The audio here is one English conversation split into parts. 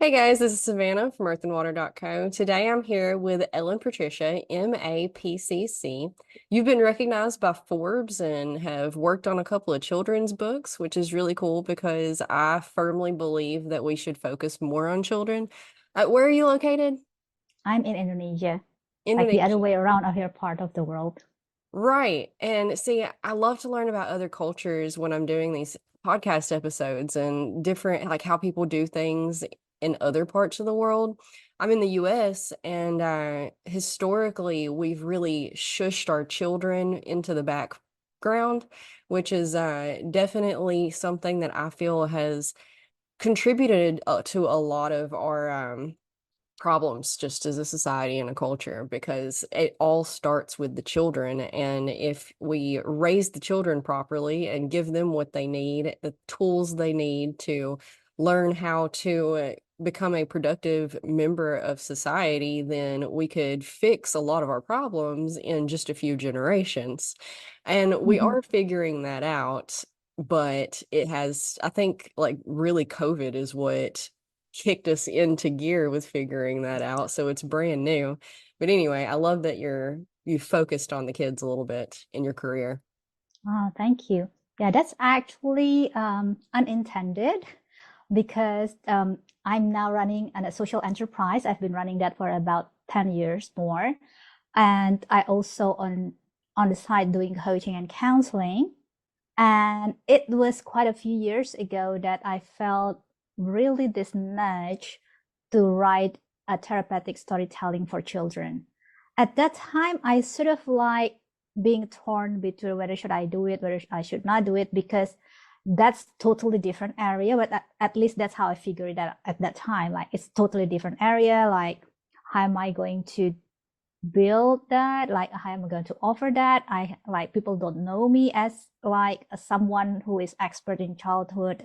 Hey guys, this is Savannah from earthandwater.co. Today I'm here with Ellen Patricia, MAPCC. You've been recognized by Forbes and have worked on a couple of children's books, which is really cool because I firmly believe that we should focus more on children. Where are you located? I'm in Indonesia, like the other Indonesia. way around of your part of the world. Right. And see, I love to learn about other cultures when I'm doing these podcast episodes and different, like how people do things in other parts of the world. I'm in the US and historically we've really shushed our children into the background, which is definitely something that I feel has contributed to a lot of our problems just as a society and a culture because it all starts with the children. And if we raise the children properly and give them what they need, the tools they need to learn how to become a productive member of society, then we could fix a lot of our problems in just a few generations. And we Mhm. are figuring that out. But it has, I think, like really COVID is what kicked us into gear with figuring that out. So it's brand new. But anyway, I love that you focused on the kids a little bit in your career. Oh, thank you. Yeah, that's actually unintended because I'm now running a social enterprise. I've been running that for about 10 years more. And I also on the side doing coaching and counseling. And it was quite a few years ago that I felt really this nudge to write a therapeutic storytelling for children. At that time, I sort of like being torn between whether should I do it, whether I should not do it, because that's totally different area. But at least that's how I figured it out at that time. Like it's totally different area. Like how am I going to build that, like I'm going to offer that. I like people don't know me as like someone who is expert in childhood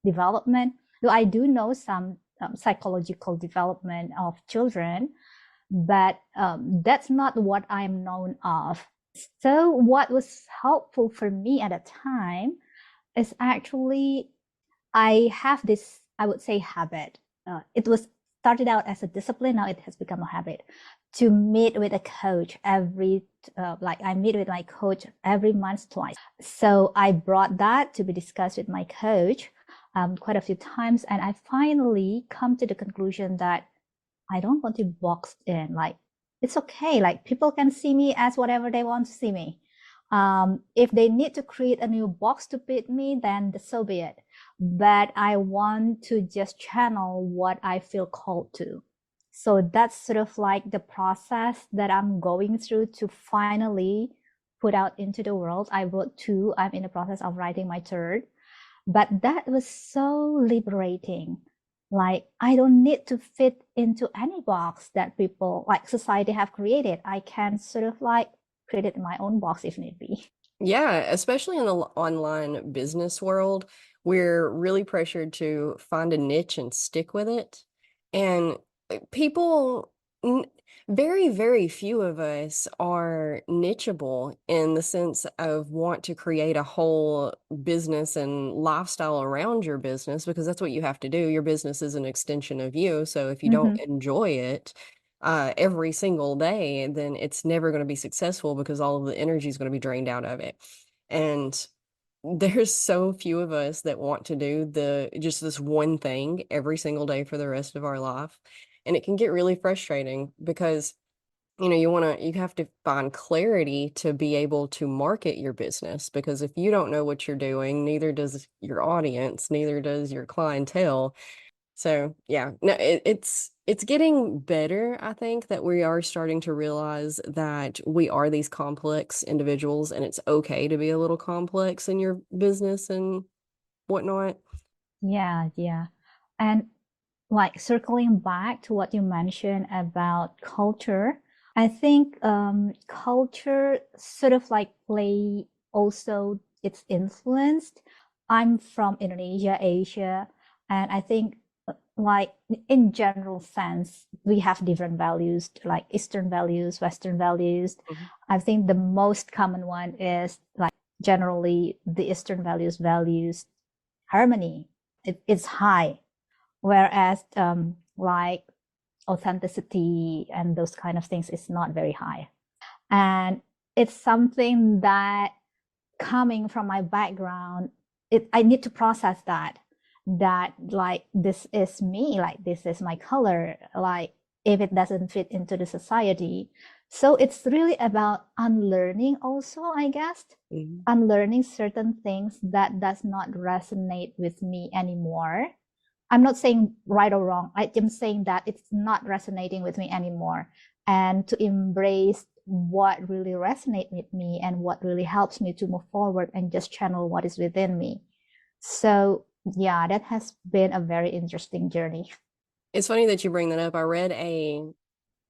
development, though I do know some psychological development of children, but that's not what I'm known of. So what was helpful for me at a time is actually I have this, I would say, habit. It was started out as a discipline. Now it has become a habit to meet with a coach like I meet with my coach every month twice. So I brought that to be discussed with my coach quite a few times. And I finally come to the conclusion that I don't want to box in. Like, it's okay. Like, people can see me as whatever they want to see me. If they need to create a new box to fit me, then so be it. But I want to just channel what I feel called to. So that's sort of like the process that I'm going through to finally put out into the world. I wrote two. I'm in the process of writing my third. But that was so liberating. Like, I don't need to fit into any box that people, like society, have created. I can sort of like create it in my own box if need be. Yeah, especially in the online business world, we're really pressured to find a niche and stick with it. And people, n very, very few of us are nicheable in the sense of want to create a whole business and lifestyle around your business because that's what you have to do. Your business is an extension of you. So if you don't Mm-hmm. enjoy it, every single day, then it's never going to be successful because all of the energy is going to be drained out of it. And there's so few of us that want to do the just this one thing every single day for the rest of our life. And it can get really frustrating because you have to find clarity to be able to market your business because if you don't know what you're doing, neither does your audience, neither does your clientele. So yeah, no, it's getting better. I think that we are starting to realize that we are these complex individuals, and it's okay to be a little complex in your business and whatnot. Yeah, yeah. And like circling back to what you mentioned about culture, I think culture sort of like play also it's influenced. I'm from Indonesia, Asia, and I think like in general sense, we have different values like Eastern values, Western values. Mhm. I think the most common one is like generally the Eastern values harmony. It's high, whereas like authenticity and those kind of things is not very high. And it's something that coming from my background, I need to process that like this is me, like this is my color, like if it doesn't fit into the society. So it's really about unlearning also, I guess, Mhm. unlearning certain things that does not resonate with me anymore. I'm not saying right or wrong. I am saying that it's not resonating with me anymore, and to embrace what really resonates with me and what really helps me to move forward and just channel what is within me. So yeah, that has been a very interesting journey. It's funny that you bring that up. I read a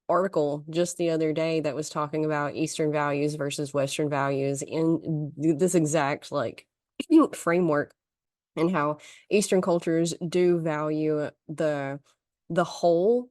article just the other day that was talking about Eastern values versus Western values in this exact like framework, and how Eastern cultures do value the whole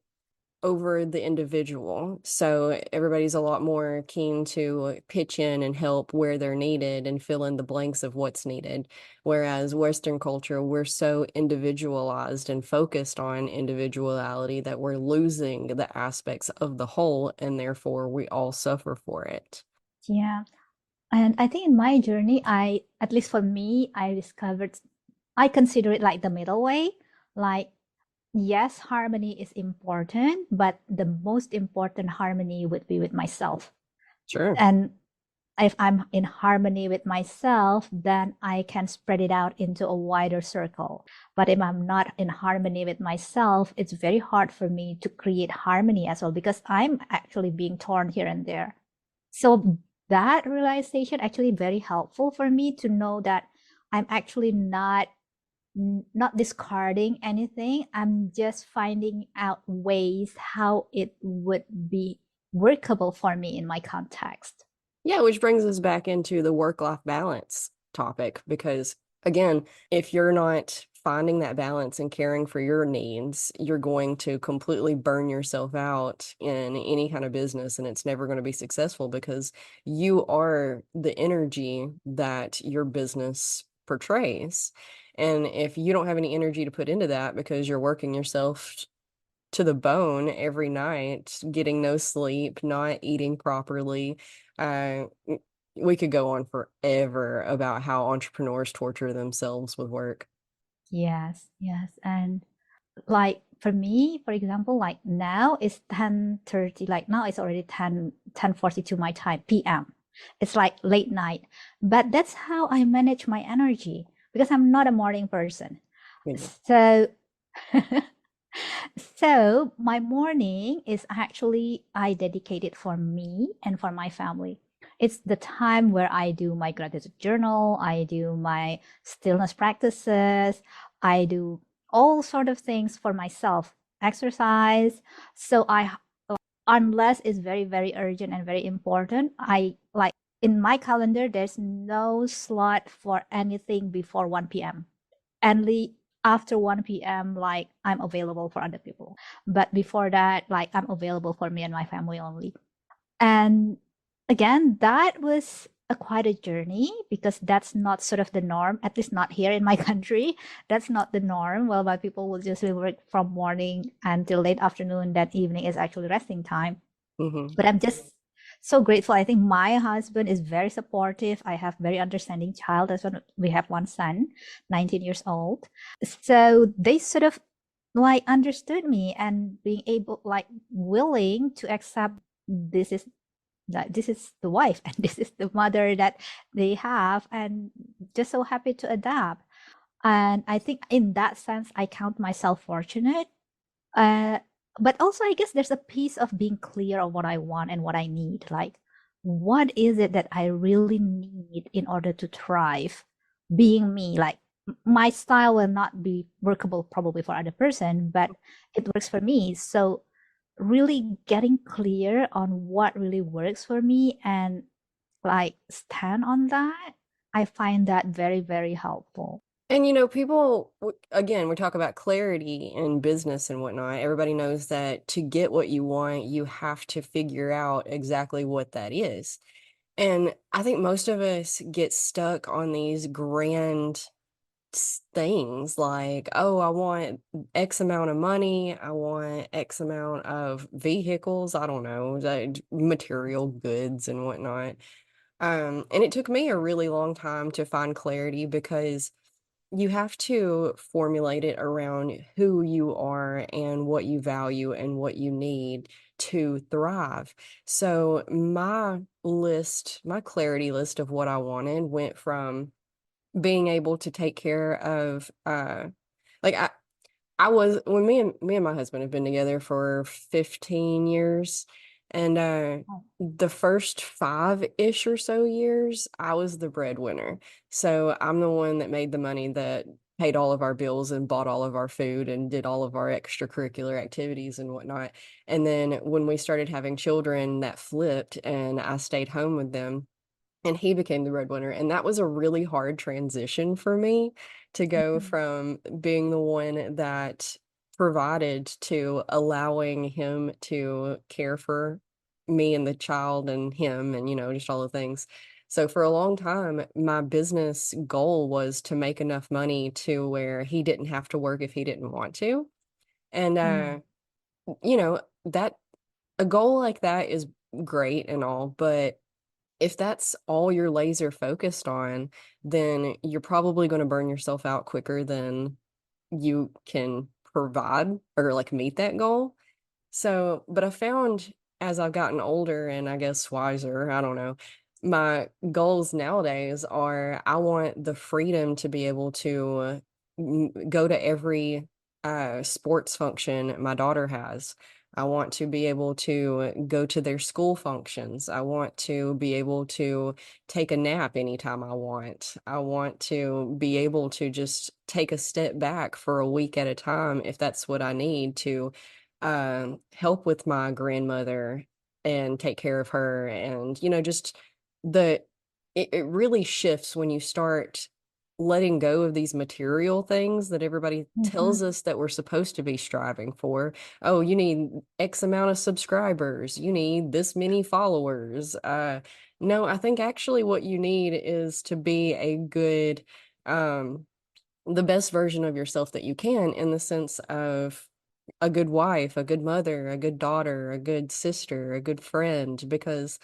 over the individual. So everybody's a lot more keen to pitch in and help where they're needed and fill in the blanks of what's needed. Whereas Western culture, we're so individualized and focused on individuality that we're losing the aspects of the whole, and therefore we all suffer for it. Yeah. And I think in my journey, at least for me, I discovered, I consider it like the middle way. Like, yes, harmony is important, but the most important harmony would be with myself. Sure. And if I'm in harmony with myself, then I can spread it out into a wider circle. But if I'm not in harmony with myself, it's very hard for me to create harmony as well because I'm actually being torn here and there. So that realization actually very helpful for me to know that I'm actually not discarding anything. I'm just finding out ways how it would be workable for me in my context. Yeah, which brings us back into the work-life balance topic, because again, if you're not finding that balance and caring for your needs, you're going to completely burn yourself out in any kind of business, and it's never going to be successful because you are the energy that your business portrays. And if you don't have any energy to put into that because you're working yourself to the bone every night, getting no sleep, not eating properly. Uh, we could go on forever about how entrepreneurs torture themselves with work. Yes, yes. And like for me, for example, like now it's 10:30, like now it's already 10:42 my time, PM. It's like late night. But that's how I manage my energy because I'm not a morning person. You So so my morning is actually I dedicate it for me and for my family. It's the time where I do my gratitude journal, I do my stillness practices, I do all sort of things for myself, exercise. So I unless it's very very urgent and very important, I like in my calendar there's no slot for anything before 1 p.m. Only after 1 p.m. like I'm available for other people, but before that like I'm available for me and my family only. And again, that was a quite a journey because that's not sort of the norm, at least not here in my country. That's not the norm. Well, my people will just work from morning until late afternoon. That evening is actually resting time. hmm But I'm just so grateful. I think my husband is very supportive. I have very understanding child as well. We have one son, 19 years old. So they sort of like understood me and being able like willing to accept this is that this is the wife and this is the mother that they have and just so happy to adapt. And I think in that sense I count myself fortunate, uh, but also, I guess there's a piece of being clear of what I want and what I need. Like, what is it that I really need in order to thrive? Being me, like my style will not be workable probably for other person, but it works for me. So really getting clear on what really works for me and like stand on that, I find that very, very helpful. And people, again, we talk about clarity in business and whatnot. Everybody knows that to get what you want, you have to figure out exactly what that is. And I think most of us get stuck on these grand things like, oh, I want X amount of money, I want X amount of vehicles, I don't know, like material goods and whatnot. And it took me a really long time to find clarity because you have to formulate it around who you are and what you value and what you need to thrive. So my clarity list of what I wanted went from being able to take care of like I was when me and my husband have been together for 15 years, and Oh. the first 5-ish or so years I was the breadwinner. So I'm the one that made the money that paid all of our bills and bought all of our food and did all of our extracurricular activities and whatnot. And then when we started having children, that flipped and I stayed home with them and he became the breadwinner. And that was a really hard transition for me to go Mhm. from being the one that provided to allowing him to care for me and the child and him and, just all the things. So for a long time, my business goal was to make enough money to where he didn't have to work if he didn't want to. And, Mm. that a goal like that is great and all, but if that's all you're laser focused on, then you're probably going to burn yourself out quicker than you can provide or like meet that goal. So, but I found as I've gotten older and I guess wiser, I don't know, my goals nowadays are I want the freedom to be able to go to every sports function my daughter has. I want to be able to go to their school functions. I want to be able to take a nap anytime I want. I want to be able to just take a step back for a week at a time if that's what I need to help with my grandmother and take care of her. And, just the it really shifts when you start letting go of these material things that everybody Mhm. tells us that we're supposed to be striving for. Oh, you need X amount of subscribers, you need this many followers. No, I think actually what you need is to be a good the best version of yourself that you can, in the sense of a good wife, a good mother, a good daughter, a good sister, a good friend, because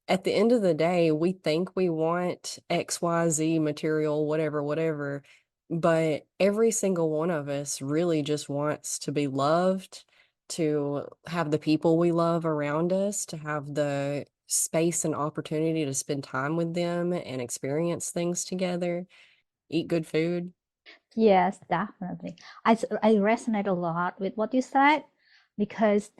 at the end of the day, we think we want XYZ material, whatever, whatever, but every single one of us really just wants to be loved, to have the people we love around us, to have the space and opportunity to spend time with them and experience things together, eat good food. Yes, definitely. I resonate a lot with what you said because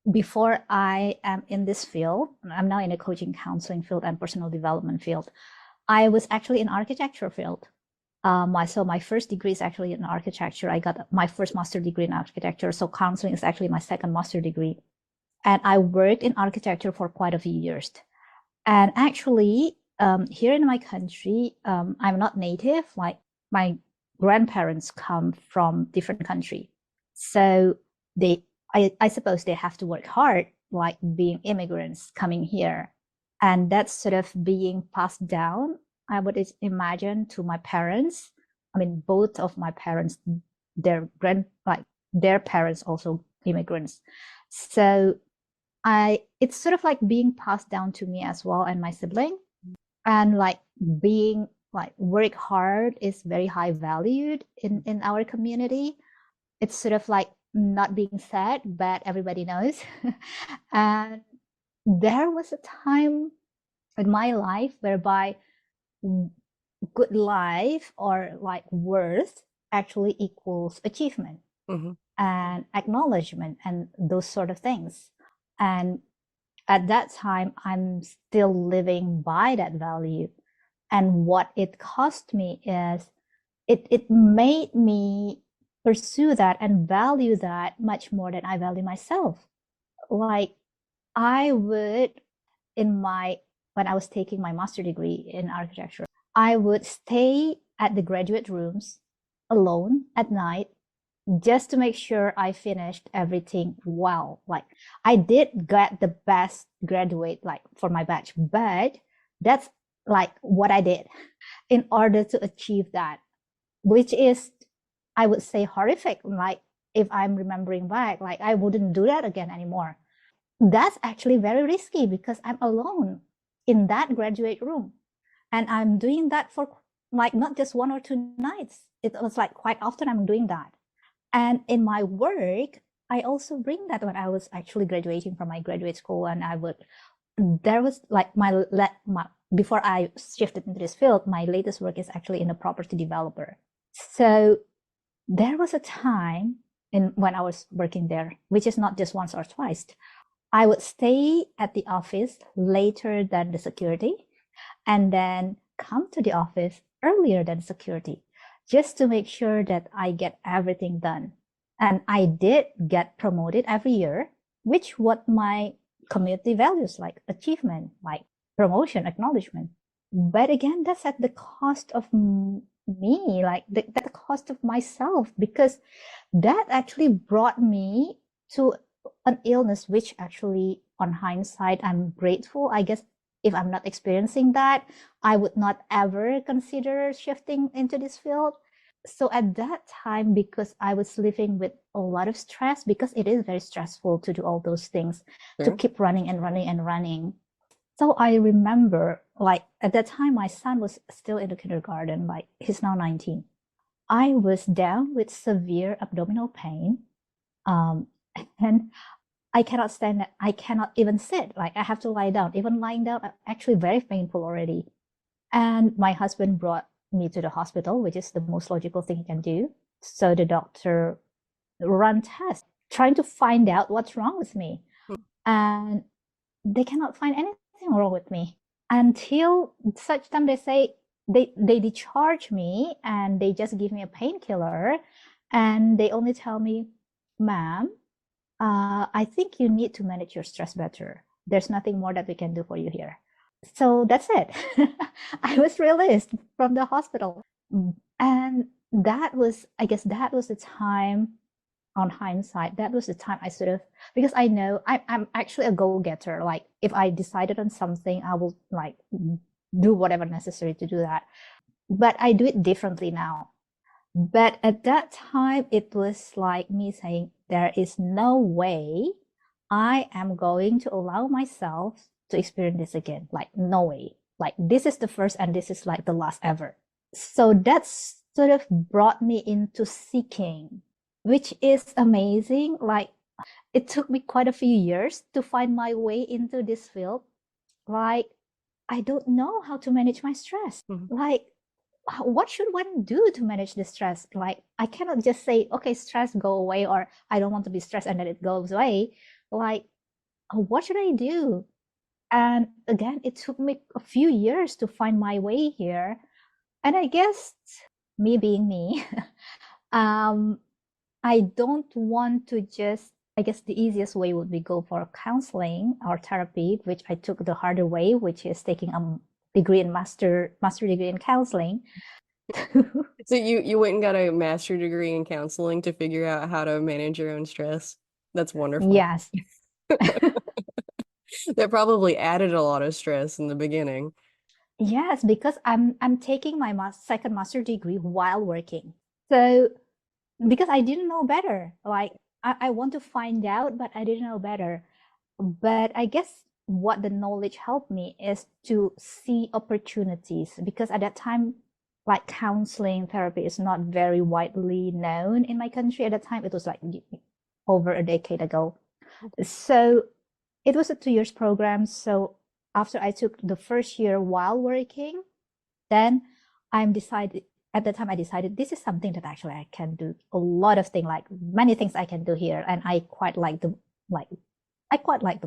before I am in this field, I'm now in a coaching counseling field and personal development field. I was actually in architecture field. My first degree is actually in architecture. I got my first master degree in architecture. So counseling is actually my second master degree. And I worked in architecture for quite a few years. And actually, here in my country, I'm not native. Like my grandparents come from different country, so I suppose they have to work hard, like being immigrants coming here, and that's sort of being passed down. I would imagine to my parents. I mean, both of my parents, their parents also immigrants, so it's sort of like being passed down to me as well and my sibling. And like being like work hard is very high valued in our community. It's sort of like not being said, but everybody knows. And there was a time in my life whereby good life or like worth actually equals achievement Mhm. and acknowledgement and those sort of things. And at that time, I'm still living by that value. And what it cost me is it made me pursue that and value that much more than I value myself. Like I would in my when I was taking my master degree in architecture, I would stay at the graduate rooms alone at night just to make sure I finished everything well. Like I did get the best graduate like for my batch, but that's like what I did in order to achieve that. which is, I would say, horrific. Like, if I'm remembering back, like, I wouldn't do that again anymore. That's actually very risky because I'm alone in that graduate room. And I'm doing that for like not just 1 or 2 nights. It was like quite often I'm doing that. And in my work, I also bring that when I was actually graduating from my graduate school, and there was like before I shifted into this field, my latest work is actually in a property developer. So there was a time when I was working there, which is not just once or twice. I would stay at the office later than the security and then come to the office earlier than security just to make sure that I get everything done. And I did get promoted every year, which what my community values, like achievement, like promotion, acknowledgement. But again, that's at the cost of me, like the cost of myself, because that actually brought me to an illness, which actually, on hindsight, I'm grateful. I guess if I'm not experiencing that, I would not ever consider shifting into this field. So at that time, because I was living with a lot of stress, because it is very stressful to do all those things, to keep running and running and running. So I remember, like, at that time, my son was still in the kindergarten, like, he's now 19. I was down with severe abdominal pain. And I cannot stand it. I cannot even sit. Like, I have to lie down. Even lying down, actually very painful already. And my husband brought me to the hospital, which is the most logical thing he can do. So the doctor ran tests, trying to find out what's wrong with me. And they cannot find anything wrong with me until such time they say they discharge me and they just give me a painkiller, and they only tell me, ma'am, I think you need to manage your stress better. There's nothing more that we can do for you here. So that's it. I was released from the hospital. And I guess that was the time, on hindsight, that was the time I sort of, because I know I'm actually a go-getter. Like, if I decided on something, I will like do whatever necessary to do that. But I do it differently now. But at that time, it was like me saying, there is no way I am going to allow myself to experience this again. Like, no way. Like, this is the first and this is like the last ever. So that's sort of brought me into seeking, which is amazing. Like, it took me quite a few years to find my way into this field. Like, I don't know how to manage my stress. Like, what should one do to manage the stress? Like, I cannot just say, okay, stress, go away, or I don't want to be stressed, and then it goes away. Like, what should I do? And again, it took me a few years to find my way here. And I guess, me being me, I don't want to just, I guess the easiest way would be go for counseling or therapy, which I took the harder way, which is taking a degree in master degree in counseling. So you went and got a master degree in counseling to figure out how to manage your own stress. That's wonderful. Yes. That probably added a lot of stress in the beginning. Yes, because I'm taking my second master degree while working. So because I didn't know better, like I want to find out, but I didn't know better. But I guess what the knowledge helped me is to see opportunities, because at that time, like, counseling therapy is not very widely known in my country. At that time, it was like over a decade ago. So it was a 2 years program. So after I took the first year while working, then at the time I decided this is something that actually I can do a lot of things, like many things I can do here. And I quite like the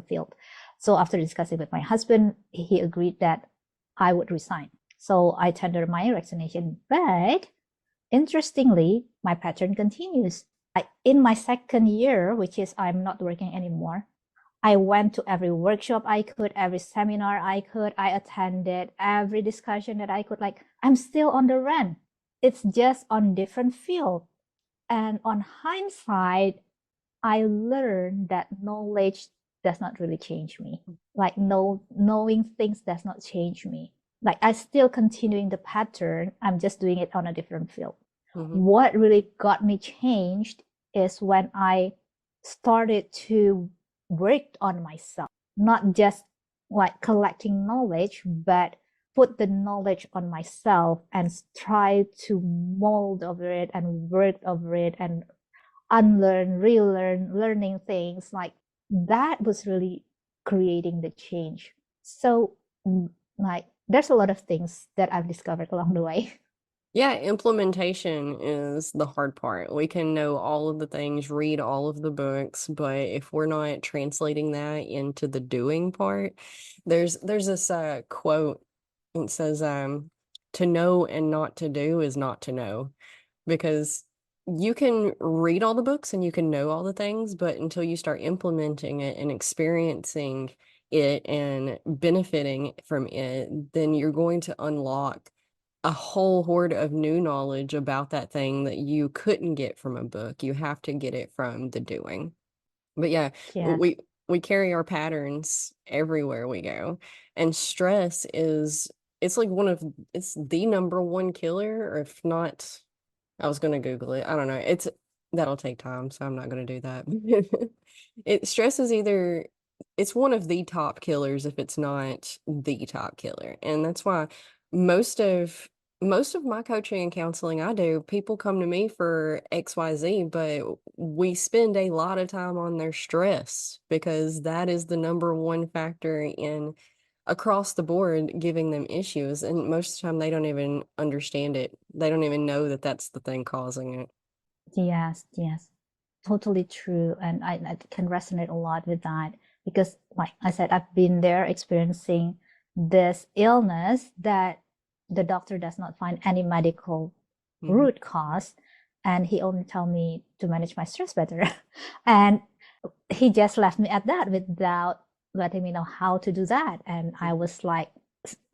field. So after discussing with my husband, he agreed that I would resign. So I tendered my resignation. But interestingly, my pattern continues. In my second year, which is I'm not working anymore, I went to every workshop I could, every seminar I could. I attended every discussion that I could. Like, I'm still on the run. It's just on different field. And on hindsight, I learned that knowledge does not really change me. Like, knowing things does not change me. Like, I still continuing the pattern. I'm just doing it on a different field. Mhm. What really got me changed is when I started to work on myself, not just like collecting knowledge, but put the knowledge on myself and try to mold over it and work over it and unlearn, relearn, learning things like that was really creating the change. So, like, there's a lot of things that I've discovered along the way. Yeah, implementation is the hard part. We can know all of the things, read all of the books, but if we're not translating that into the doing part, there's this quote. It says, "To know and not to do is not to know," because you can read all the books and you can know all the things, but until you start implementing it and experiencing it and benefiting from it, then you're going to unlock a whole horde of new knowledge about that thing that you couldn't get from a book. You have to get it from the doing. But yeah, Yes. we carry our patterns everywhere we go. And stress is it's like it's the number one killer, or if not, I was gonna Google it. I don't know. That'll take time, so I'm not gonna do that. Stress is either it's one of the top killers if it's not the top killer. And that's why most of most of my coaching and counseling I do, people come to me for XYZ, but we spend a lot of time on their stress because that is the number one factor in across the board giving them issues, and most of the time they don't even understand it. They don't even know that that's the thing causing it. Yes, yes, totally true. And I can resonate a lot with that because, like I said, I've been there experiencing this illness that the doctor does not find any medical Mhm. root cause. And he only told me to manage my stress better. And he just left me at that without letting me know how to do that. And I Mhm. was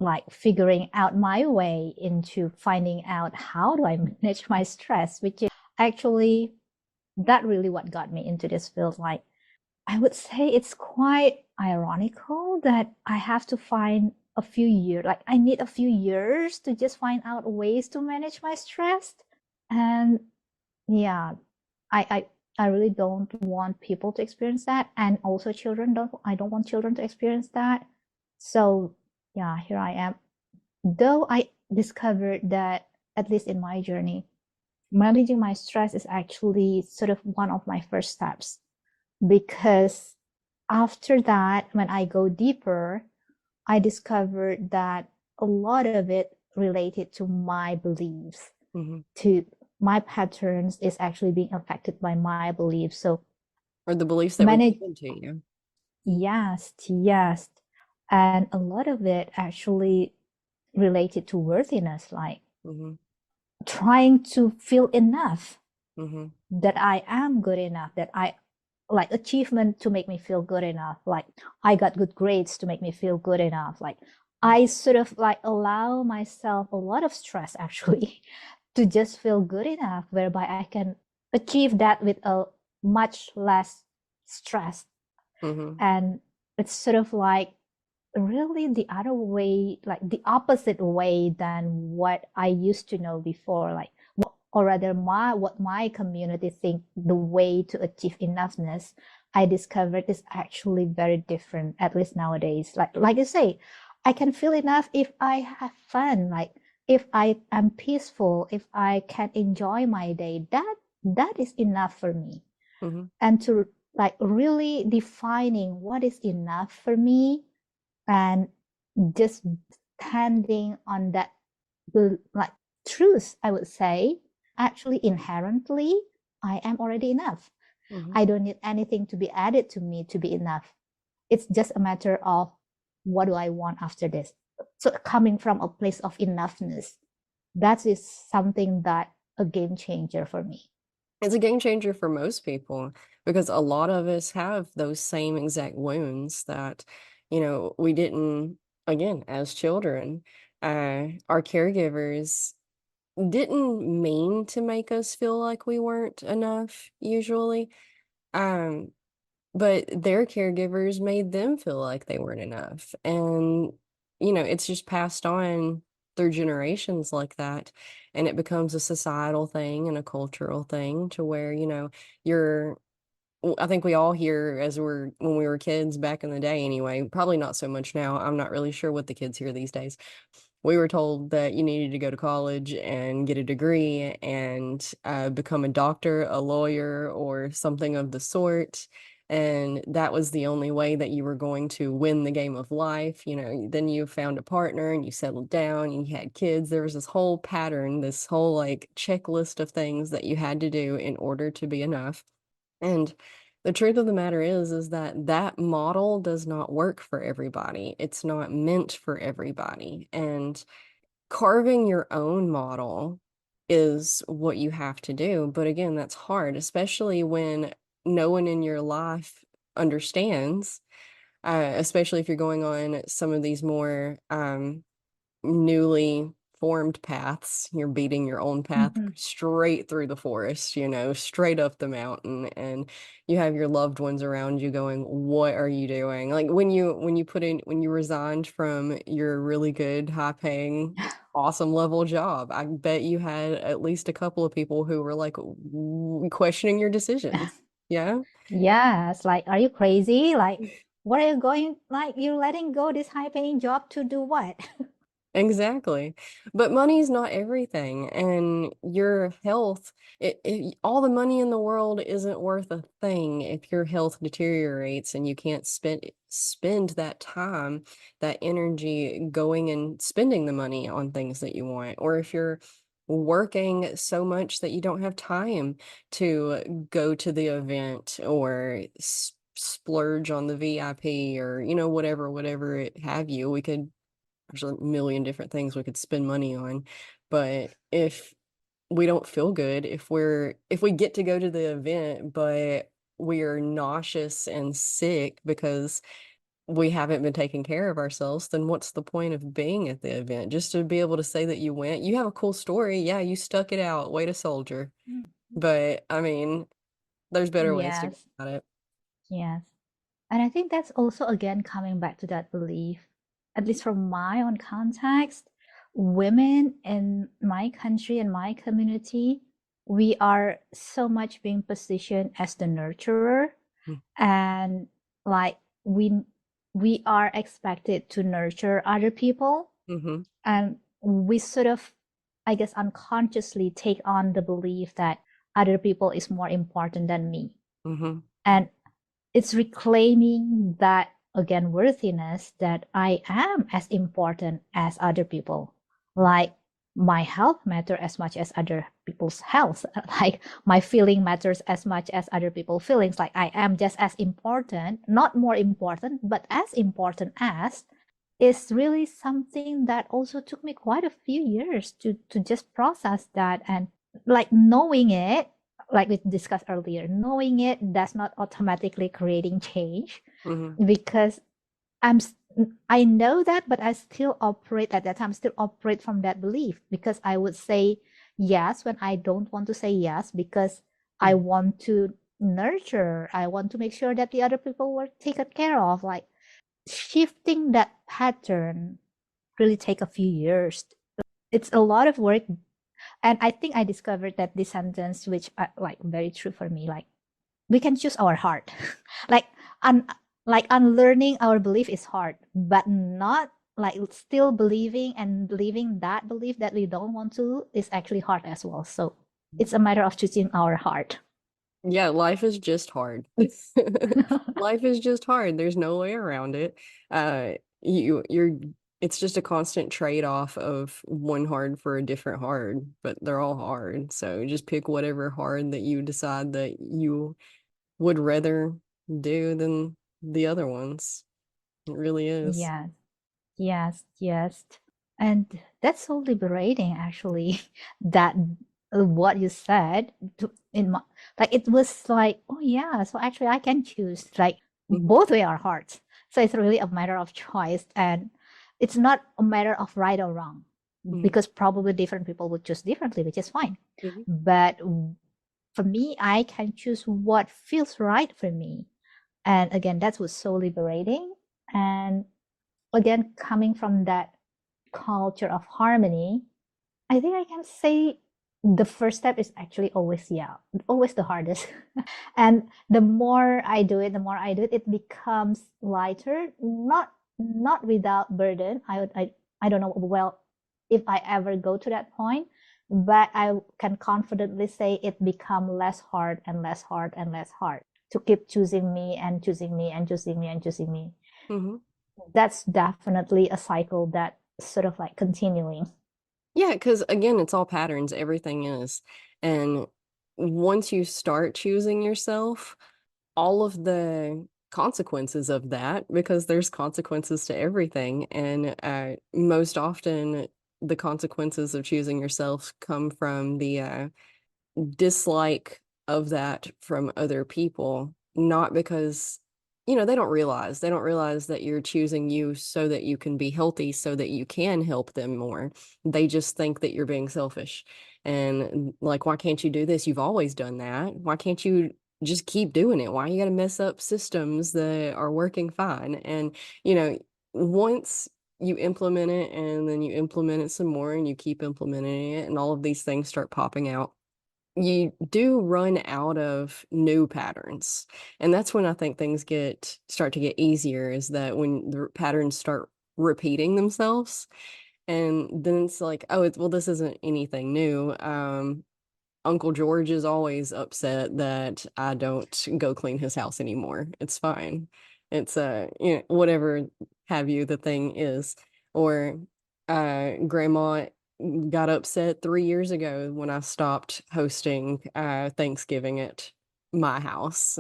like figuring out my way into finding out how do I manage my stress, which is actually that really what got me into this field. Like I would say it's quite ironical that I have to find a few years, like I need a few years to just find out ways to manage my stress. And yeah, I I I really don't want people to experience that, and also children don't. I don't want children to experience that. So yeah, here I am. Though I discovered that at least in my journey, managing my stress is actually sort of one of my first steps because after that, when I go deeper, I discovered that a lot of it related to my beliefs, Mhm. to my patterns is actually being affected by my beliefs. So Or the beliefs that were manage, given to you. yes, yes. And a lot of it actually related to worthiness, like Mhm. trying to feel enough, Mhm. that I am good enough, that I like achievement to make me feel good enough, like I got good grades to make me feel good enough. Like I sort of like allow myself a lot of stress actually to just feel good enough, whereby I can achieve that with a much less stress. Mhm. And it's sort of like really the other way, like the opposite way than what I used to know before. Like, or rather, what my community think the way to achieve enoughness, I discovered is actually very different. At least nowadays, like you say, I can feel enough if I have fun. Like if I am peaceful, if I can enjoy my day, that is enough for me. Mhm. And to like really defining what is enough for me and just standing on that like truth, I would say actually inherently I am already enough. Mhm. I don't need anything to be added to me to be enough. It's just a matter of what do I want after this. So coming from a place of enoughness, that is something that a game changer for me. It's a game changer for most people because a lot of us have those same exact wounds that, we didn't, again, as children, our caregivers didn't mean to make us feel like we weren't enough usually. Um, but their caregivers made them feel like they weren't enough. And, it's just passed on through generations like that. And it becomes a societal thing and a cultural thing to where, you're I think we all hear when we were kids back in the day anyway, probably not so much now. I'm not really sure what the kids hear these days. We were told that you needed to go to college and get a degree and become a doctor, a lawyer, or something of the sort. And that was the only way that you were going to win the game of life. Then you found a partner and you settled down and you had kids. There was this whole pattern, this whole like checklist of things that you had to do in order to be enough. And the truth of the matter is that that model does not work for everybody. It's not meant for everybody. And carving your own model is what you have to do. But again, that's hard, especially when no one in your life understands, especially if you're going on some of these more newly formed paths. You're beating your own path Mm-hmm. straight through the forest, straight up the mountain, and you have your loved ones around you going, "What are you doing?" Like when you resigned from your really good, high-paying, awesome level job, I bet you had at least a couple of people who were like questioning your decisions. Yeah. Yes, like, are you crazy? Like, what are you going, like, you're letting go this high-paying job to do what? Exactly. But money's not everything. And your health, all the money in the world isn't worth a thing if your health deteriorates and you can't spend that time, that energy going and spending the money on things that you want. Or if you're working so much that you don't have time to go to the event or splurge on the VIP or, whatever it have you. There's a million different things we could spend money on. But if we don't feel good, if we get to go to the event, but we're nauseous and sick because we haven't been taking care of ourselves, then what's the point of being at the event? Just to be able to say that you went, you have a cool story. Yeah, you stuck it out. Way to soldier. Mm. But I mean, there's better ways to go Yes, about it. yes. And I think that's also, again, coming back to that belief, at least from my own context, women in my country and my community, we are so much being positioned as the nurturer, and like we are expected to nurture other people, Mm-hmm. and we sort of, I guess, unconsciously take on the belief that other people is more important than me. Mm-hmm. And it's reclaiming that, again, worthiness, that I am as important as other people. Like, my health matter as much as other people's health. Like, my feeling matters as much as other people's feelings. Like, I am just as important, not more important, but as important as, is really something that also took me quite a few years to just process that. And like, knowing it, like we discussed earlier, knowing it does not automatically creating change, Mm-hmm. because I'm I know that, but I still operate at that time, still operate from that belief, because I would say yes when I don't want to say yes, because I Mm-hmm. want to nurture, I want to make sure that the other people were taken care of. Like, shifting that pattern really take a few years. It's a lot of work. And I think I discovered that this sentence, which like very true for me, like, we can choose our heart. like un, like unlearning our belief is hard, but not like still believing and believing that belief that we don't want to is actually hard as well. So it's a matter of choosing our heart. Yeah, life is just hard. Life is just hard. There's no way around it. Uh, you're it's just a constant trade-off of one hard for a different hard, but they're all hard. So just pick whatever hard that you decide that you would rather do than the other ones. It really is. Yes, yes, yes. And that's so liberating, actually, that what you said in my, like, it was like, oh yeah, so actually I can choose, like, Mhm. both way are hard. So it's really a matter of choice, and it's not a matter of right or wrong, Mhm. because probably different people would choose differently, which is fine. Mhm. But for me, I can choose what feels right for me. And again, that was so liberating. And again, coming from that culture of harmony, I think I can say the first step is actually always, yeah, always the hardest. And the more I do it, it becomes lighter, not without burden. I don't know, well, if I ever go to that point, but I can confidently say it become less hard and less hard and less hard to keep choosing me and choosing me and choosing me and choosing me. Mhm. That's definitely a cycle that sort of like continuing. Yeah, because again, it's all patterns, everything is. And once you start choosing yourself, all of the consequences of that, because there's consequences to everything. And most often, the consequences of choosing yourself come from the dislike of that from other people, not because, they don't realize that you're choosing you so that you can be healthy, so that you can help them more. They just think that you're being selfish. And like, why can't you do this? You've always done that. Why can't you just keep doing it? Why you got to mess up systems that are working fine? And, once you implement it and then you implement it some more and you keep implementing it and all of these things start popping out, you do run out of new patterns. And that's when I think things start to get easier, is that when the patterns start repeating themselves. And then it's like, oh, well, this isn't anything new. Uncle George is always upset that I don't go clean his house anymore. It's fine. It's whatever have you the thing is. Or grandma got upset 3 years ago when I stopped hosting Thanksgiving at my house.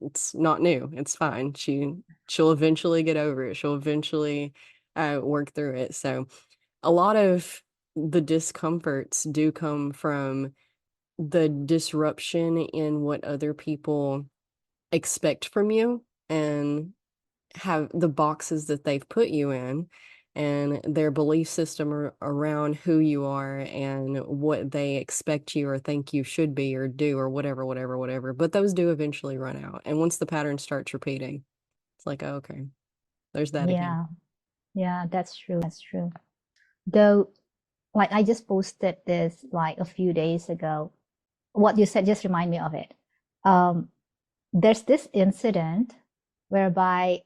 It's not new. It's fine. She'll eventually get over it. She'll eventually work through it. So a lot of the discomforts do come from the disruption in what other people expect from you, and have the boxes that they've put you in, and their belief system around who you are and what they expect you or think you should be or do or whatever, whatever, whatever. But those do eventually run out. And once the pattern starts repeating, it's like, oh, okay, there's that again. Yeah, yeah, that's true. That's true. Though, like I just posted this like a few days ago. What you said just remind me of it. Um, there's this incident whereby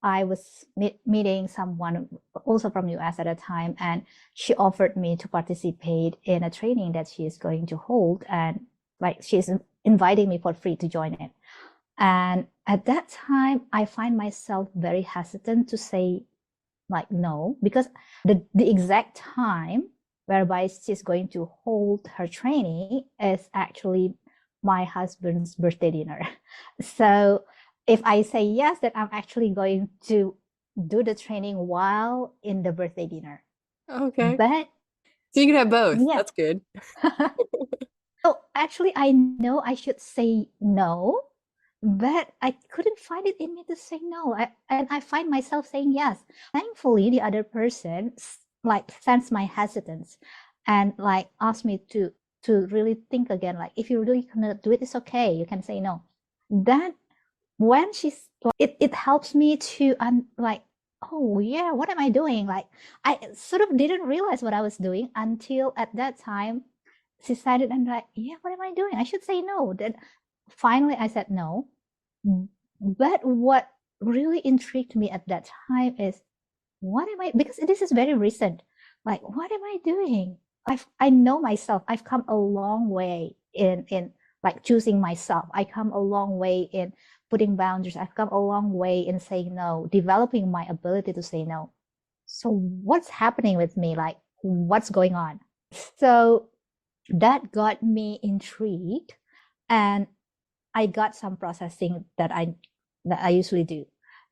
I was meeting someone also from US at a time, and she offered me to participate in a training that she is going to hold, and like she's inviting me for free to join it. And at that time, I find myself very hesitant to say like no, because the exact time whereby she's going to hold her training is actually my husband's birthday dinner. So if I say yes, then I'm actually going to do the training while in the birthday dinner. Okay. But So you can have both. yeah, That's good. so actually, I know I should say no, but I couldn't find it in me to say no. And I find myself saying yes. Thankfully, the other person like sensed my hesitance and like asked me to really think again. Like, if you really cannot do it, it's okay. You can say no. Then when she's it helps me to like, oh yeah, what am I doing? Like, I sort of didn't realize what I was doing until at that time decided, and like, yeah, what am I doing? I should say no. Then finally I said no. But what really intrigued me at that time is, what am I, because this is very recent, like, what am I doing? I know myself. I've come a long way in like choosing myself. I come a long way in putting boundaries. I've come a long way in saying no, developing my ability to say no. So what's happening with me? Like, what's going on? So that got me intrigued, and I got some processing that I usually do.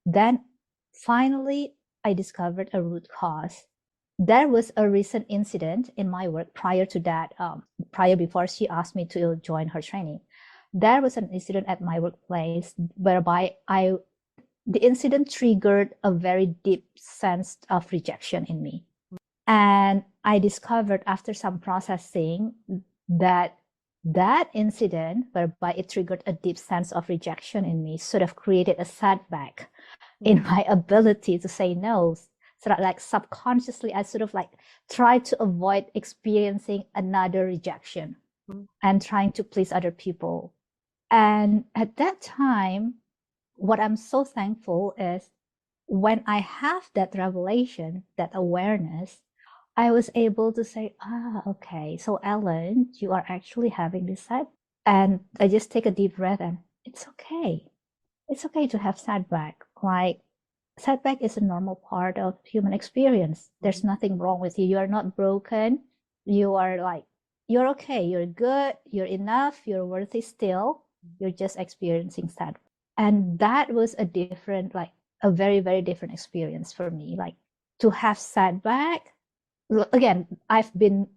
Then finally I discovered a root cause. There was a recent incident in my work prior to that, before she asked me to join her training. There was an incident at my workplace whereby the incident triggered a very deep sense of rejection in me. And I discovered after some processing that that incident, whereby it triggered a deep sense of rejection in me, sort of created a setback in my ability to say no. So that like subconsciously, I sort of like try to avoid experiencing another rejection Mm. and trying to please other people. And at that time, what I'm so thankful is when I have that revelation, that awareness, I was able to say, okay, so Ellen, you are actually having this side. And I just take a deep breath and it's okay. It's okay to have setback. Like setback is a normal part of human experience. There's nothing wrong with you. You are not broken. You are like, you're okay. You're good. You're enough. You're worthy still. You're just experiencing setback. And that was a different, like a very, very different experience for me. Like to have setback. Again, I've been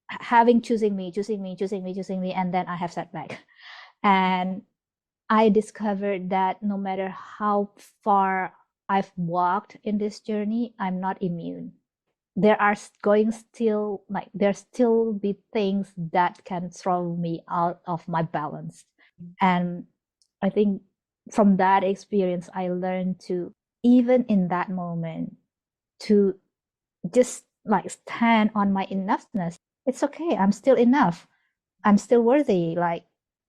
having choosing me, choosing me, choosing me, choosing me, and then I have setback. And I discovered that no matter how far I've walked in this journey, I'm not immune. There are going still like there still be things that can throw me out of my balance. And I think from that experience, I learned to, even in that moment, to just like stand on my enoughness. It's okay. I'm still enough. I'm still worthy. Like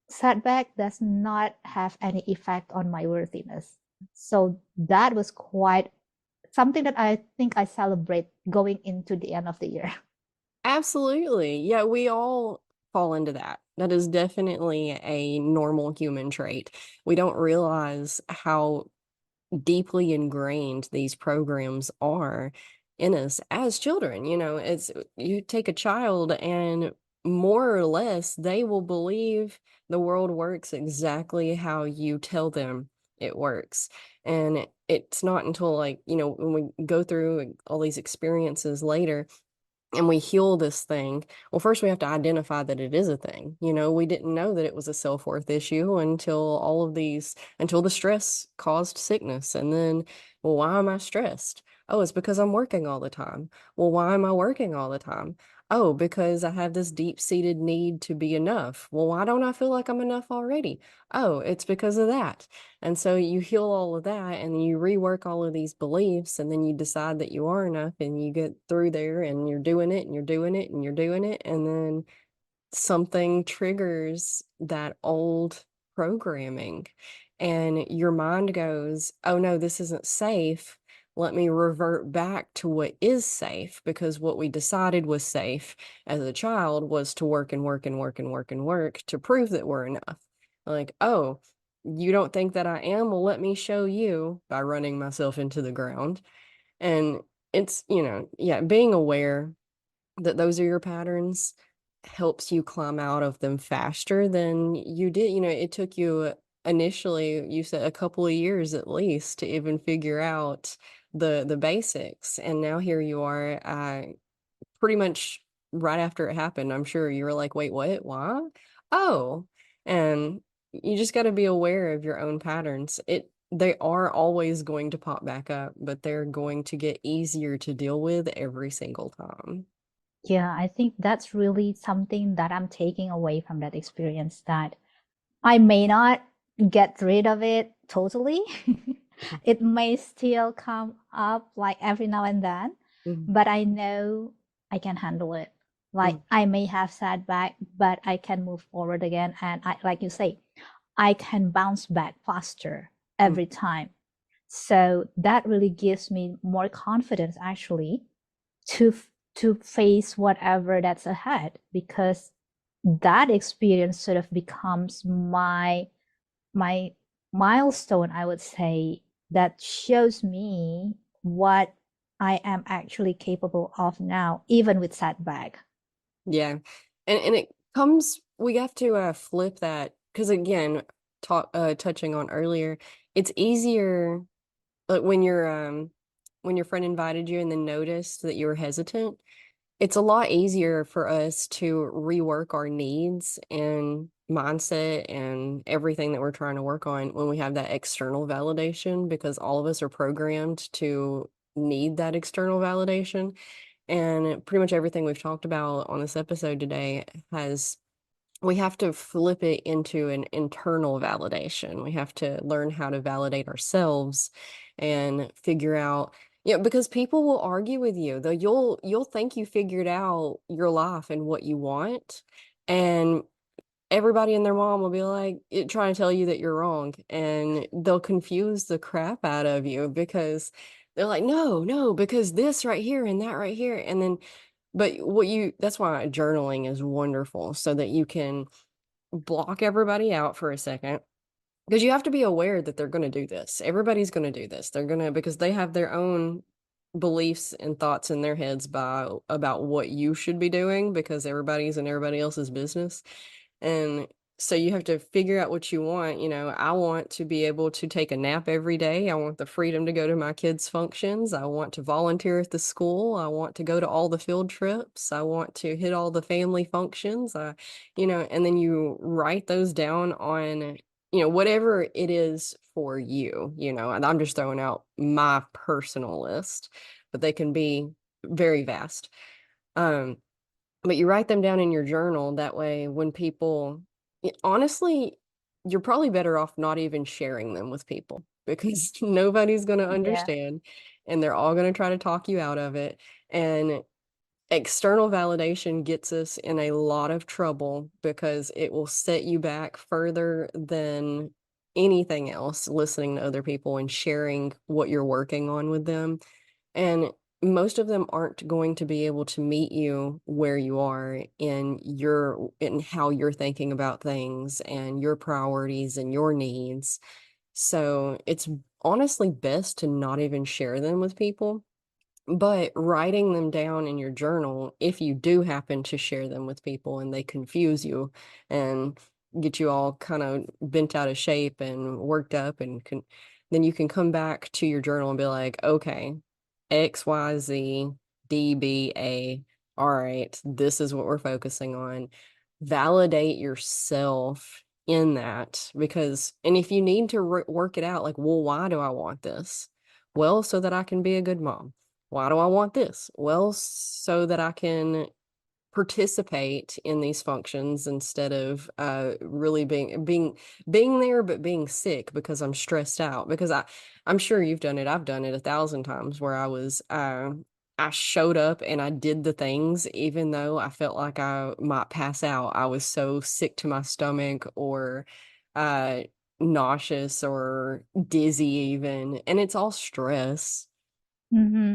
setback does not have any effect on my worthiness. So that was quite something that I think I celebrate going into the end of the year. Absolutely. Yeah, we all fall into that. That is definitely a normal human trait. We don't realize how deeply ingrained these programs are in us as children. It's you take a child and more or less they will believe the world works exactly how you tell them it works. And it's not until when we go through all these experiences later and we heal this thing. Well, first we have to identify that it is a thing. We didn't know that it was a self-worth issue until the stress caused sickness. And then, well, why am I stressed? Oh, it's because I'm working all the time. Well, why am I working all the time? Oh, because I have this deep-seated need to be enough. Well, why don't I feel like I'm enough already? Oh, it's because of that. And so you heal all of that and you rework all of these beliefs, and then you decide that you are enough and you get through there and you're doing it and you're doing it and you're doing it. And then something triggers that old programming and your mind goes, oh no, this isn't safe. Let me revert back to what is safe, because what we decided was safe as a child was to work and work and work and work and work to prove that we're enough. Like, oh, you don't think that I am? Well, let me show you by running myself into the ground. And it's, yeah, being aware that those are your patterns helps you climb out of them faster than you did. It took you initially, you said a couple of years at least to even figure out the basics. And now here you are, pretty much right after it happened. I'm sure you were like, wait, what? Why? Oh, and you just got to be aware of your own patterns. They are always going to pop back up, but they're going to get easier to deal with every single time. Yeah, I think that's really something that I'm taking away from that experience, that I may not get rid of it totally. It may still come up like every now and then, Mhm. but I know I can handle it. Like Mhm. I may have setback, but I can move forward again. And like you say, I can bounce back faster Mhm. every time. So that really gives me more confidence actually to to face whatever that's ahead, because that experience sort of becomes my milestone, I would say, that shows me what I am actually capable of now, even with setback. Yeah. And it comes, we have to flip that, because again, touching on earlier, it's easier like when your friend invited you and then noticed that you were hesitant. It's a lot easier for us to rework our needs and mindset and everything that we're trying to work on when we have that external validation, because all of us are programmed to need that external validation. And pretty much everything we've talked about on this episode today has, we have to flip it into an internal validation. We have to learn how to validate ourselves and figure out, Yeah, because people will argue with you. Though you'll think you figured out your life and what you want, and everybody and their mom will be like trying to tell you that you're wrong, and they'll confuse the crap out of you because they're like, no, no, because this right here and that right here, and then but what you that's why journaling is wonderful so that you can block everybody out for a second because you have to be aware that they're going to do this. Everybody's going to do this. They're going to because they have their own beliefs and thoughts in their heads by about what you should be doing because everybody's in everybody else's business. And so you have to figure out what you want. I want to be able to take a nap every day. I want the freedom to go to my kids' functions. I want to volunteer at the school. I want to go to all the field trips. I want to hit all the family functions. And then you write those down on, whatever it is for you, and I'm just throwing out my personal list, but they can be very vast. Um, but you write them down in your journal. That way, when people, honestly, you're probably better off not even sharing them with people because nobody's going to Yeah. understand and they're all going to try to talk you out of it. And external validation gets us in a lot of trouble because it will set you back further than anything else, listening to other people and sharing what you're working on with them. And most of them aren't going to be able to meet you where you are in how you're thinking about things and your priorities and your needs. So it's honestly best to not even share them with people. But writing them down in your journal, if you do happen to share them with people and they confuse you and get you all kind of bent out of shape and worked up, then you can come back to your journal and be like, okay, X, Y, Z, D, B, A. All right, this is what we're focusing on. Validate yourself in that and if you need to work it out, like, well, why do I want this? Well, so that I can be a good mom. Why do I want this? Well, so that I can participate in these functions instead of really being there but being sick because I'm stressed out because I'm sure you've done it. I've done it 1,000 times where I showed up and I did the things even though I felt like I might pass out. I was so sick to my stomach or uh nauseous or dizzy even, and it's all stress. Mm-hmm.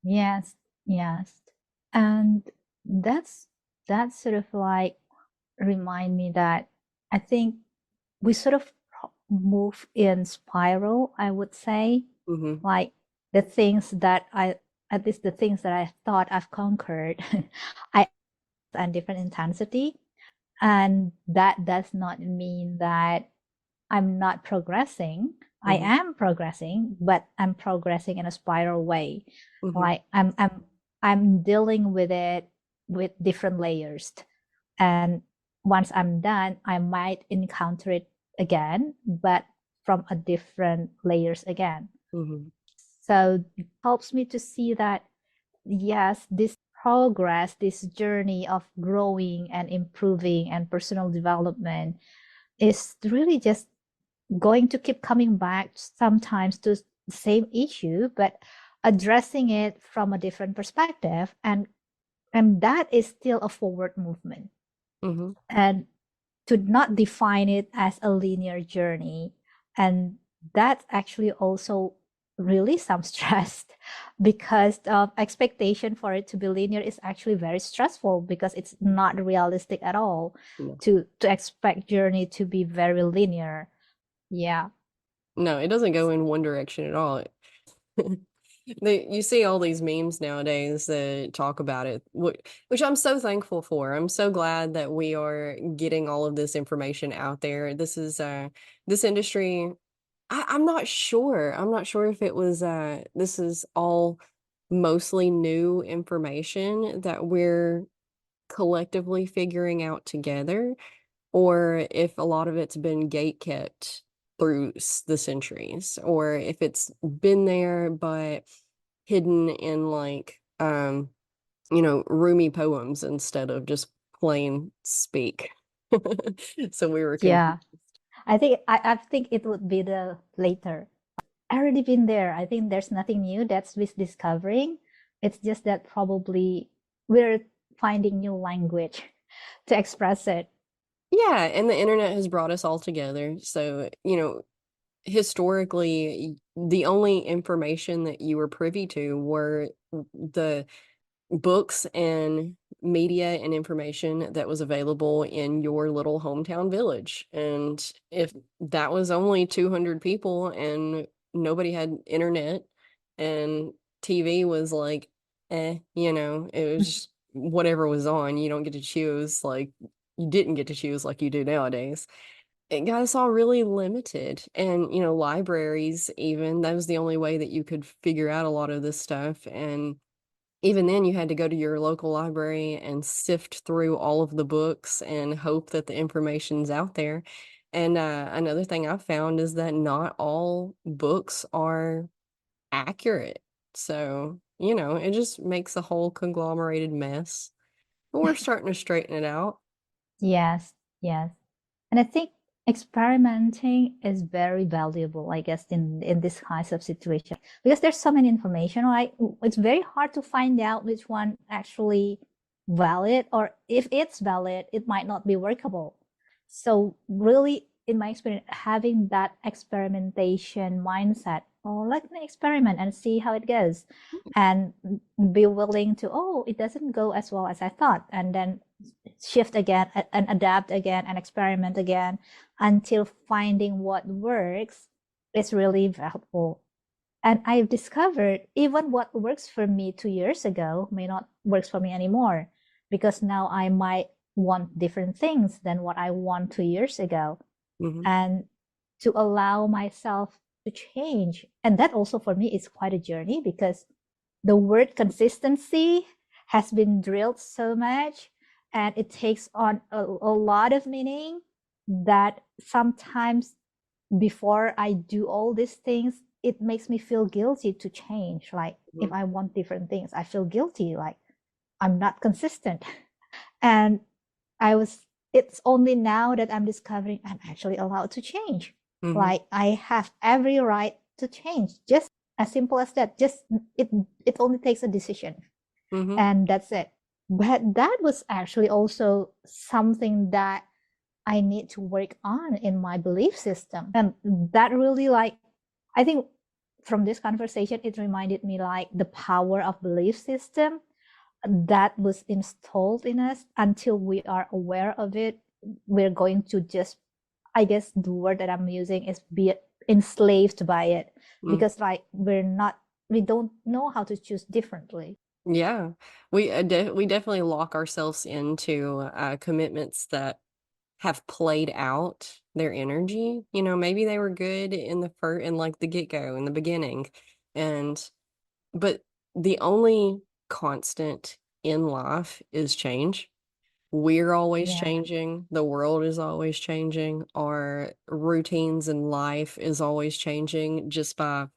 Yes, yes. And that's that sort of like remind me that I think we sort of move in spiral, I would say. Hmm. Like the things that I, at least the things that I thought I've conquered, I and different intensity. And that does not mean that I'm not progressing. I Hmm. am progressing, but I'm progressing in a spiral way. Hmm. Like I'm dealing with it with different layers. And once I'm done, I might encounter it again, but from a different layers again. Hmm. So it helps me to see that yes, this progress, this journey of growing and improving and personal development is really just going to keep coming back sometimes to the same issue, but addressing it from a different perspective. And that is still a forward movement. Hmm. And to not define it as a linear journey. And that's actually also really some stress because expectation for it to be linear is actually very stressful because it's not realistic at all No. to expect journey to be very linear. Yeah. No, it doesn't go in one direction at all. You see all these memes nowadays that talk about it, which I'm so thankful for. I'm so glad that we are getting all of this information out there. This industry. I'm not sure. I'm not sure if it was this is all mostly new information that we're collectively figuring out together, or if a lot of it's been gate kept through the centuries, or if it's been there but hidden in like roomy poems instead of just plain speak. So we were confused. Yeah. I think it would be the later. already been there. I think there's nothing new that's with discovering. It's just that probably we're finding new language to express it. Yeah, and the internet has brought us all together. So, historically, the only information that you were privy to were the books and media and information that was available in your little hometown village. And if that was only 200 people and nobody had internet and TV was like, it was just whatever was on, you don't get to choose like you didn't get to choose like you do nowadays. It got us all really limited. And, libraries, even, that was the only way that you could figure out a lot of this stuff. And even then, you had to go to your local library and sift through all of the books and hope that the information's out there. And another thing I've found is that not all books are accurate. So, it just makes a whole conglomerated mess. But we're starting to straighten it out. Yes, yes. And I think experimenting is very valuable, I guess, in this kinds of situation because there's so many information, right? It's very hard to find out which one actually valid, or if it's valid, it might not be workable. So really, in my experience, having that experimentation mindset, oh, let me experiment and see how it goes, and be willing to, oh, it doesn't go as well as I thought, and then shift again and adapt again and experiment again until finding what works is really valuable. And I've discovered even what works for me 2 years ago may not works for me anymore, because now I might want different things than what I want 2 years ago. Hmm. And to allow myself to change. And that also for me is quite a journey, because the word consistency has been drilled so much, and it takes on a lot of meaning, that sometimes before I do all these things, it makes me feel guilty to change. Like if I want different things, I feel guilty, like I'm not consistent. And it's only now that I'm discovering I'm actually allowed to change. Hmm. Like I have every right to change. Just as simple as that. Just it only takes a decision, Hmm. and that's it. But that was actually also something that I need to work on in my belief system. And that really, like, I think from this conversation, it reminded me like the power of belief system that was installed in us. Until we are aware of it, we're going to just, I guess the word that I'm using is, be enslaved by it, Hmm. because like we don't know how to choose differently. Yeah, we definitely lock ourselves into commitments that have played out their energy. Maybe they were good in in like the get-go, in the beginning. And but the only constant in life is change. We're always Yeah. changing. The world is always changing. Our routines in life is always changing just by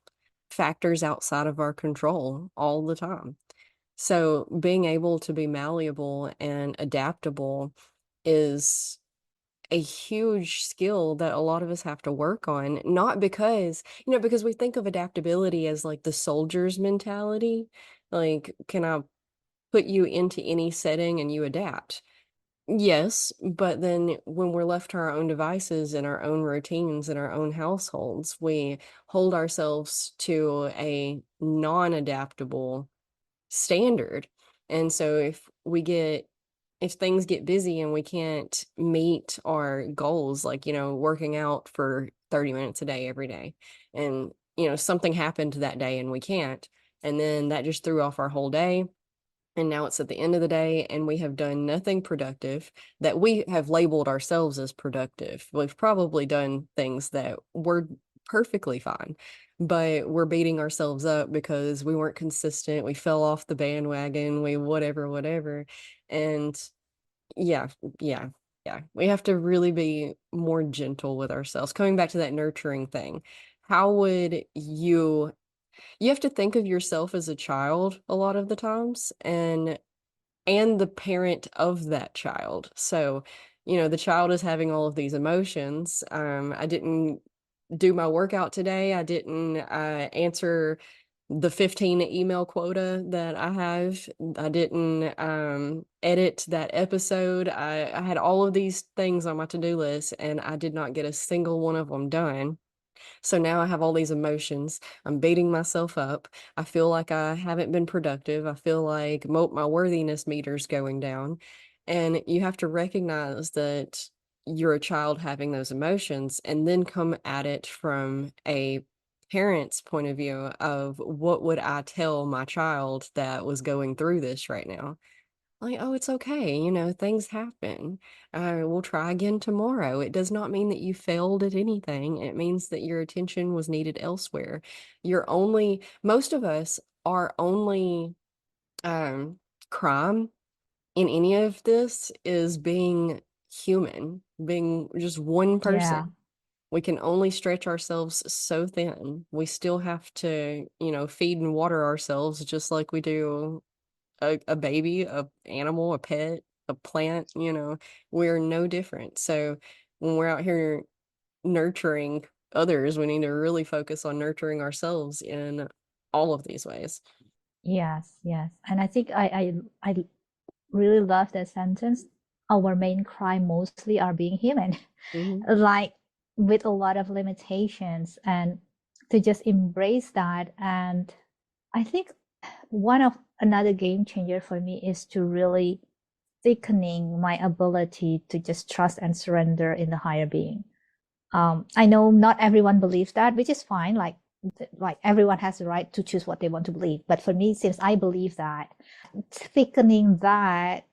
factors outside of our control all the time. So being able to be malleable and adaptable is a huge skill that a lot of us have to work on. Not because, because we think of adaptability as like the soldier's mentality. Like, can I put you into any setting and you adapt? Yes, but then when we're left to our own devices and our own routines and our own households, we hold ourselves to a non-adaptable standard. And so if things get busy and we can't meet our goals, like, working out for 30 minutes a day every day, and, something happened that day and we can't, and then that just threw off our whole day. And now it's at the end of the day, and we have done nothing productive that we have labeled ourselves as productive. We've probably done things that were perfectly fine, but we're beating ourselves up because we weren't consistent. We fell off the bandwagon, we whatever, whatever. And yeah, yeah, yeah. We have to really be more gentle with ourselves. Coming back to that nurturing thing, how would you have to think of yourself as a child a lot of the times, and the parent of that child. So, the child is having all of these emotions. I didn't do my workout today. I didn't answer the 15 email quota that I have. I didn't edit that episode. I had all of these things on my to-do list, and I did not get a single one of them done. So now I have all these emotions. I'm beating myself up. I feel like I haven't been productive. I feel like my worthiness meter's going down. And you have to recognize that you're a child having those emotions, and then come at it from a parent's point of view of, what would I tell my child that was going through this right now? Like, oh, it's okay. Things happen. We'll try again tomorrow. It does not mean that you failed at anything. It means that your attention was needed elsewhere. Most of us, our only um, crime in any of this is being human, being just one Yeah. person. We can only stretch ourselves so thin. We still have to, feed and water ourselves just like we do a baby, a animal, a pet, a plant. We're no different. So when we're out here nurturing others, we need to really focus on nurturing ourselves in all of these ways. Yes, yes. And I think I really love that sentence. Our main crime mostly are being human, Hmm. like with a lot of limitations, and to just embrace that. And I think one of another game changer for me is to really thickening my ability to just trust and surrender in the higher being. I know not everyone believes that, which is fine. Like everyone has the right to choose what they want to believe. But for me, since I believe that, thickening that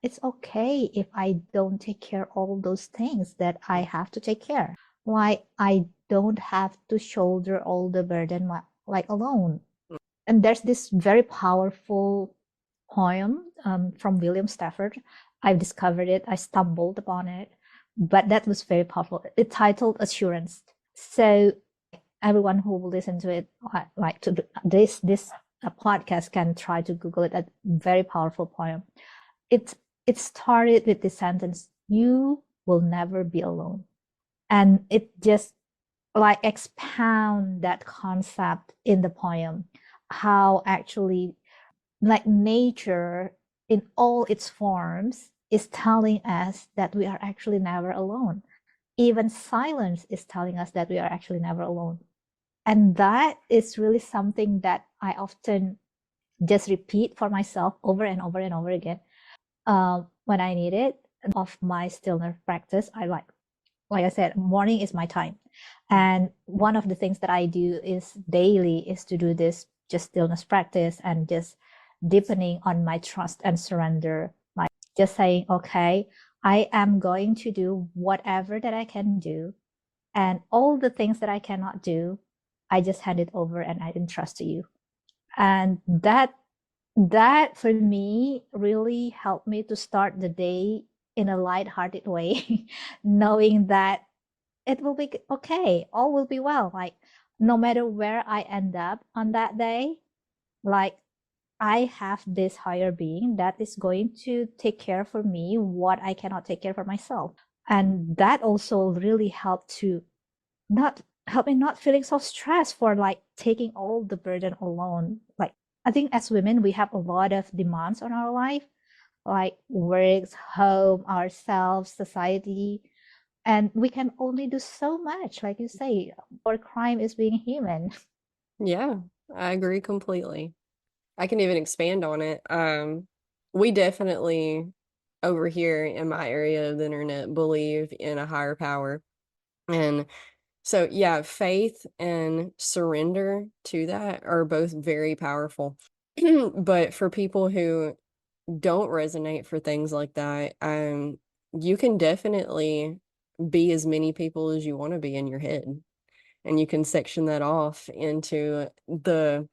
it's okay if I don't take care of all those things that I have to take care. Like I don't have to shoulder all the burden like alone. And there's this very powerful poem from William Stafford. I discovered it. I stumbled upon it, but that was very powerful. It's titled Assurance. So everyone who will listen to it, like to this podcast, can try to Google it. A very powerful poem. It it started with the sentence, "You will never be alone," and it just like expound that concept in the poem, how actually like nature in all its forms is telling us that we are actually never alone. Even silence is telling us that we are actually never alone. And that is really something that I often just repeat for myself over and over and over again. When I need it, of my stillness practice, like I said, morning is my time. And one of the things that I do is daily is to do this just stillness practice and just deepening on my trust and surrender. Like just saying, okay, I am going to do whatever that I can do. And all the things that I cannot do, I just hand it over and I entrust to you. And that for me really helped me to start the day in a light-hearted way, knowing that it will be okay, all will be well. Like no matter where I end up on that day, like I have this higher being that is going to take care for me what I cannot take care for myself. And that also really helped to not help me not feeling so stressed for like taking all the burden alone. Like I think as women, we have a lot of demands on our life, like works, home, ourselves, society, and we can only do so much. Like you say, our crime is being human. Yeah, I agree completely. I can even expand on it. We definitely over here in my area of the internet believe in a higher power. And so, yeah, faith and surrender to that are both very powerful. But for people who don't resonate for things like that, you can definitely be as many people as you want to be in your head. And you can section that off into the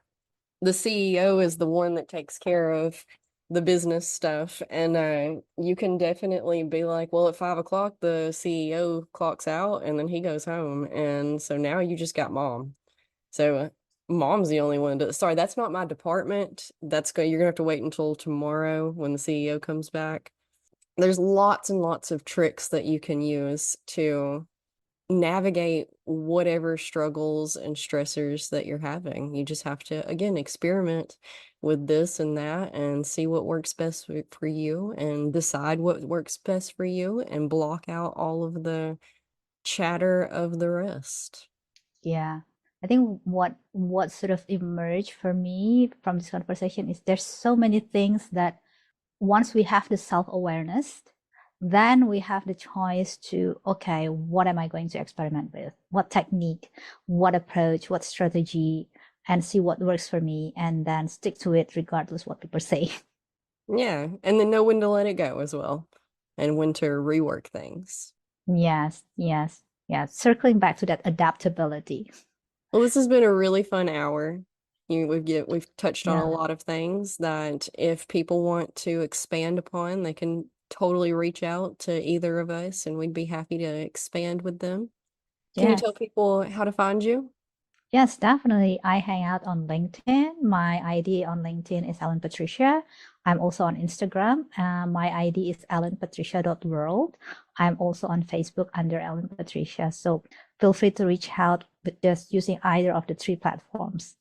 CEO is the one that takes care of the business stuff. And you can definitely be like, well, at 5 o'clock, the CEO clocks out and then he goes home. And so now you just got mom. So mom's the only one to, sorry, that's not my department. You're gonna have to wait until tomorrow when the CEO comes back. There's lots and lots of tricks that you can use to navigate whatever struggles and stressors that you're having. You just have to, again, experiment with this and that and see what works best for you and decide what works best for you and block out all of the chatter of the rest. Yeah. I think what sort of emerged for me from this conversation is there's so many things that once we have the self-awareness, then we have the choice to, okay, what am I going to experiment with? What technique, what approach, what strategy, and see what works for me, and then stick to it regardless what people say. Yeah, and then know when to let it go as well and when to rework things. Yes, yes, yes. Circling back to that adaptability. Well, this has been a really fun hour. We've touched on a Yeah. lot of things that if people want to expand upon, they can totally reach out to either of us and we'd be happy to expand with them. Can you tell Yes. people how to find you? Yes, definitely. I hang out on LinkedIn. My ID on LinkedIn is Ellen Patricia. I'm also on Instagram. My ID is ellenpatricia.world. I'm also on Facebook under Ellen Patricia. So feel free to reach out with just using either of the three platforms.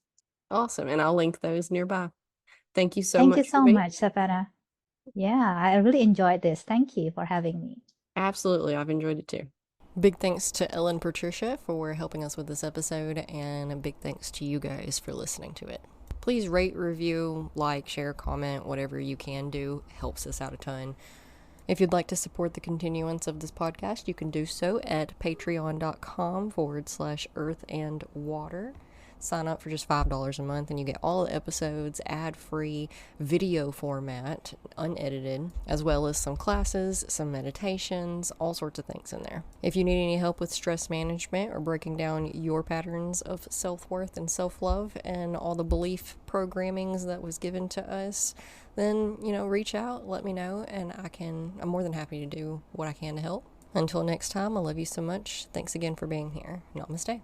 Awesome. And I'll link those nearby. Thank you so Thank you much for so being much, here. Savannah. Yeah, I really enjoyed this. Thank you for having me. Absolutely. I've enjoyed it too. Big thanks to Ellen Patricia for helping us with this episode, and a big thanks to you guys for listening to it. Please rate, review, like, share, comment, whatever you can do. Helps us out a ton. If you'd like to support the continuance of this podcast, you can do so at patreon.com/earth and water. Sign up for just $5 a month and you get all the episodes ad-free, video format, unedited, as well as some classes, some meditations, all sorts of things in there. If you need any help with stress management or breaking down your patterns of self-worth and self-love and all the belief programmings that was given to us, then, reach out, let me know, and I'm more than happy to do what I can to help. Until next time, I love you so much. Thanks again for being here. Namaste.